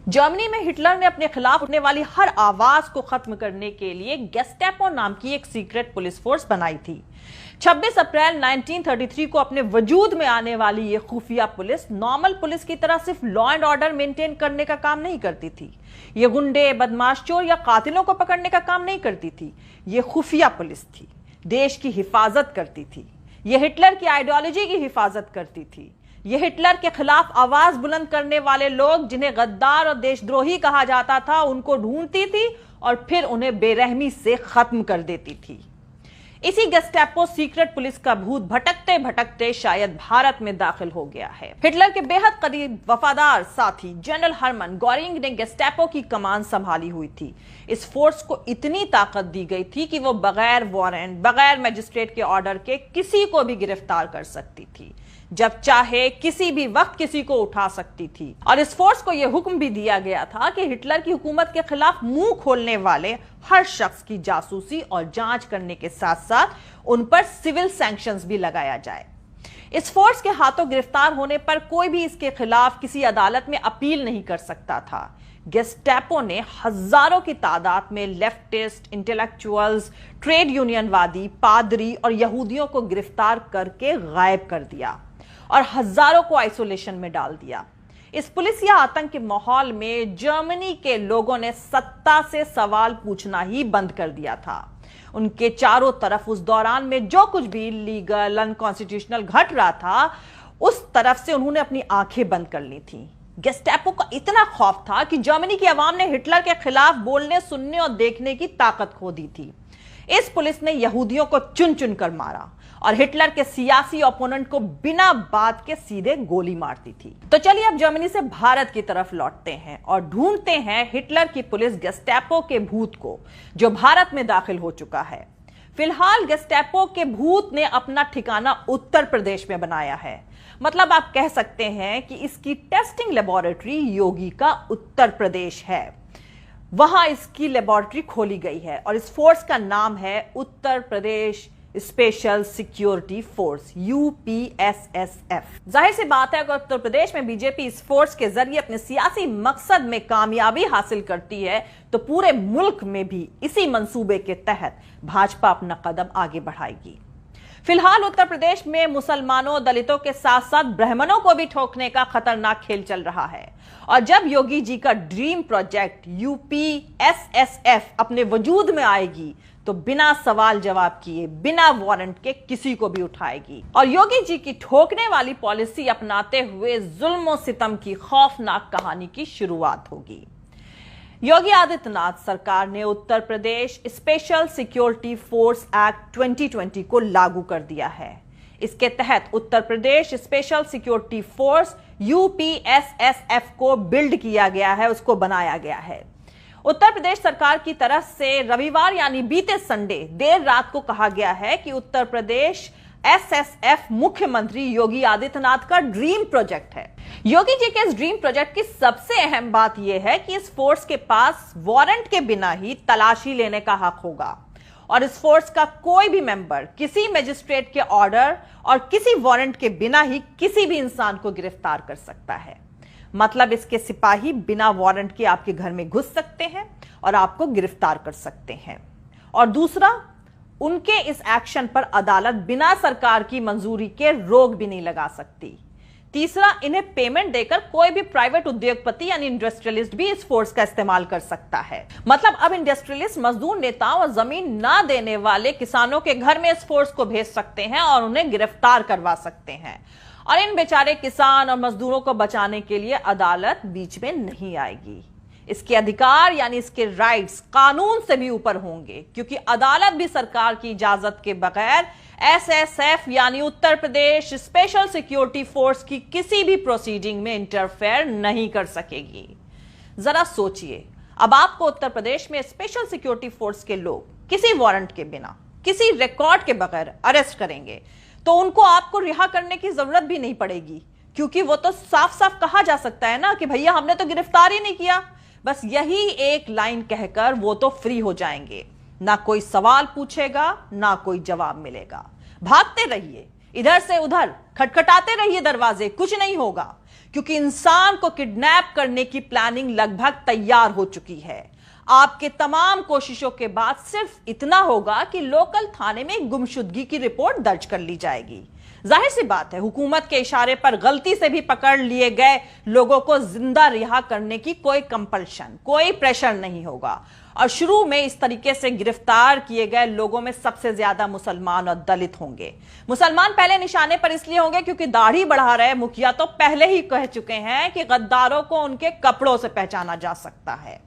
Germany में Hitler ने अपने खिलाफ उठने वाली हर आवाज को खत्म करने के लिए गेस्टापो नाम की एक सीक्रेट पुलिस फोर्स बनाई थी। 26 अप्रैल 1933 को अपने वजूद में आने वाली यह खुफिया पुलिस नॉर्मल पुलिस की तरह सिर्फ लॉ एंड ऑर्डर मेंटेन करने का काम नहीं करती थी। यह गुंडे, बदमाश, चोर या कातिलों को पकड़ने का काम नहीं करती थी। यह खुफिया पुलिस थी, देश की हिफाजत करती थी। यह हिटलर की आइडियोलॉजी की हिफाजत करती थी। यह हिटलर के खिलाफ आवाज बुलंद करने वाले लोग, जिन्हें गद्दार और देशद्रोही कहा जाता था, उनको ढूंढती थी और फिर उन्हें बेरहमी से खत्म कर देती थी। इसी गेस्टापो सीक्रेट पुलिस का भूत भटकते भटकते शायद भारत में दाखिल हो गया है। हिटलर के बेहद करीब वफादार साथी जनरल हरमन गोरिंग ने गेस्टापो की कमान संभाली हुई थी। इस फोर्स को इतनी ताकत दी गई थी कि वो बगैर वारंट, बगैर मजिस्ट्रेट के ऑर्डर के किसी को भी गिरफ्तार कर सकती थी, जब चाहे किसी भी वक्त किसी को उठा सकती थी। और इस फोर्स को यह हुक्म भी दिया गया था कि हिटलर की हुकूमत के खिलाफ मुंह खोलने वाले हर शख्स की जासूसी और जांच करने के साथ साथ उन पर सिविल सैंक्शंस भी लगाया जाए। इस फोर्स के हाथों गिरफ्तार होने पर कोई भी इसके खिलाफ किसी अदालत में अपील नहीं कर सकता था। गेस्टापो ने हजारों की तादाद में लेफ्टिस्ट, इंटेलेक्चुअल्स, ट्रेड यूनियनवादी, पादरी और यहूदियों को गिरफ्तार करके गायब कर दिया और हजारों को आइसोलेशन में डाल दिया। इस पुलिस या आतंक के माहौल में जर्मनी के लोगों ने सत्ता से सवाल पूछना ही बंद कर दिया था। उनके चारों तरफ उस दौरान में जो कुछ भी लीगल, अनकॉन्स्टिट्यूशनल घट रहा था, उस तरफ से उन्होंने अपनी आंखें बंद कर ली थी। गेस्टापो का इतना खौफ था कि जर्मनी की आवाम ने हिटलर के खिलाफ बोलने, सुनने और देखने की ताकत खो दी थी। इस पुलिस ने यहूदियों को चुन चुन कर मारा और हिटलर के सियासी ओपोनेंट को बिना बात के सीधे गोली मारती थी। तो चलिए अब जर्मनी से भारत की तरफ लौटते हैं और ढूंढते हैं हिटलर की पुलिस गेस्टापो के भूत को, जो भारत में दाखिल हो चुका है। फिलहाल गेस्टापो के भूत ने अपना ठिकाना उत्तर प्रदेश में बनाया है। मतलब आप कह सकते हैं कि इसकी टेस्टिंग लेबोरेटरी योगी का उत्तर प्रदेश है। वहां इसकी लेबोरेटरी खोली गई है और इस फोर्स का नाम है Uttar Pradesh special security force, UPSSF। जाहिर सी बात है, अगर उत्तर प्रदेश में बीजेपी इस फोर्स के जरिए अपने सियासी मकसद में कामयाबी हासिल करती है, तो पूरे मुल्क में भी इसी मंसूबे के तहत भाजपा अपना कदम आगे बढ़ाएगी। फिलहाल उत्तर प्रदेश में मुसलमानों, दलितों के साथ साथ ब्राह्मणों को भी ठोकने का खतरनाक खेल चल रहा है। और जब योगी जी का ड्रीम प्रोजेक्ट UPSSF अपने वजूद में आएगी, तो बिना सवाल जवाब किए, बिना वारंट के किसी को भी उठाएगी और योगी जी की ठोकने वाली पॉलिसी अपनाते हुए जुल्म और सितम की खौफनाक कहानी की शुरुआत होगी। योगी आदित्यनाथ सरकार ने Uttar Pradesh special security force act 2020 को लागू कर दिया है। इसके तहत Uttar Pradesh special security force UPSSF को बिल्ड किया गया है, उसको बनाया गया है। उत्तर प्रदेश सरकार की तरफ से रविवार यानी बीते संडे देर रात को कहा गया है कि उत्तर प्रदेश SSF मुख्यमंत्री योगी आदित्यनाथ का ड्रीम प्रोजेक्ट है। योगी जी के इस ड्रीम प्रोजेक्ट की सबसे अहम बात यह है कि इस फोर्स के पास वारंट के बिना ही तलाशी लेने का हक होगा और इस फोर्स का कोई भी मेंबर किसी मजिस्ट्रेट के ऑर्डर और किसी वारंट के बिना ही किसी भी इंसान को गिरफ्तार कर सकता है। मतलब इसके सिपाही बिना वारंट के आपके घर में घुस सकते हैं और आपको गिरफ्तार कर सकते हैं। और दूसरा, उनके इस एक्शन पर अदालत बिना सरकार की मंजूरी के रोक भी नहीं लगा सकती। तीसरा, इन्हें पेमेंट देकर कोई भी प्राइवेट उद्योगपति यानी इंडस्ट्रियलिस्ट भी इस फोर्स का इस्तेमाल कर सकता है। मतलब अब इंडस्ट्रियलिस्ट मजदूर नेताओं और जमीन ना देने वाले किसानों के घर में इस फोर्स को भेज सकते हैं और उन्हें गिरफ्तार करवा सकते हैं। और इन बेचारे किसान और मजदूरों को बचाने के लिए अदालत बीच में नहीं आएगी। इसके अधिकार यानी इसके राइट्स कानून से भी ऊपर होंगे, क्योंकि अदालत भी सरकार की इजाजत के बगैर SSF यानी Uttar Pradesh special security force की किसी भी प्रोसीडिंग में इंटरफेयर नहीं कर सकेगी। जरा सोचिए, अब आपको उत्तर प्रदेश में स्पेशल सिक्योरिटी फोर्स के लोग किसी वारंट के बिना, किसी रिकॉर्ड के बगैर अरेस्ट करेंगे, तो उनको आपको रिहा करने की जरूरत भी नहीं पड़ेगी, क्योंकि वो तो साफ साफ कहा जा सकता है ना कि भैया हमने तो गिरफ्तार ही नहीं किया। बस यही एक लाइन कहकर वो तो फ्री हो जाएंगे। ना कोई सवाल पूछेगा, ना कोई जवाब मिलेगा। भागते रहिए, इधर से उधर खटखटाते रहिए दरवाजे, कुछ नहीं होगा, क्योंकि इंसान को किडनैप करने की प्लानिंग लगभग तैयार हो चुकी है। आपके तमाम कोशिशों के बाद सिर्फ इतना होगा कि लोकल थाने में गुमशुदगी की रिपोर्ट दर्ज कर ली जाएगी। जाहिर सी बात है, हुकूमत के इशारे पर गलती से भी पकड़ लिए गए लोगों को जिंदा रिहा करने की कोई कंपल्शन, कोई प्रेशर नहीं होगा। और शुरू में इस तरीके से गिरफ्तार किए गए लोगों में सबसे ज्यादा मुसलमान और दलित होंगे। मुसलमान पहले निशाने पर इसलिए होंगे क्योंकि दाढ़ी बढ़ा रहे मुखिया तो पहले ही कह चुके हैं कि गद्दारों को उनके कपड़ों से पहचाना जा सकता है।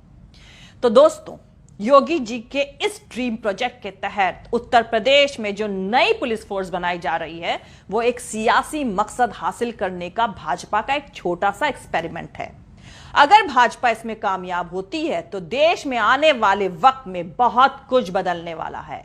तो दोस्तों, योगी जी के इस ड्रीम प्रोजेक्ट के तहत उत्तर प्रदेश में जो नई पुलिस फोर्स बनाई जा रही है, वो एक सियासी मकसद हासिल करने का भाजपा का एक छोटा सा एक्सपेरिमेंट है। अगर भाजपा इसमें कामयाब होती है तो देश में आने वाले वक्त में बहुत कुछ बदलने वाला है।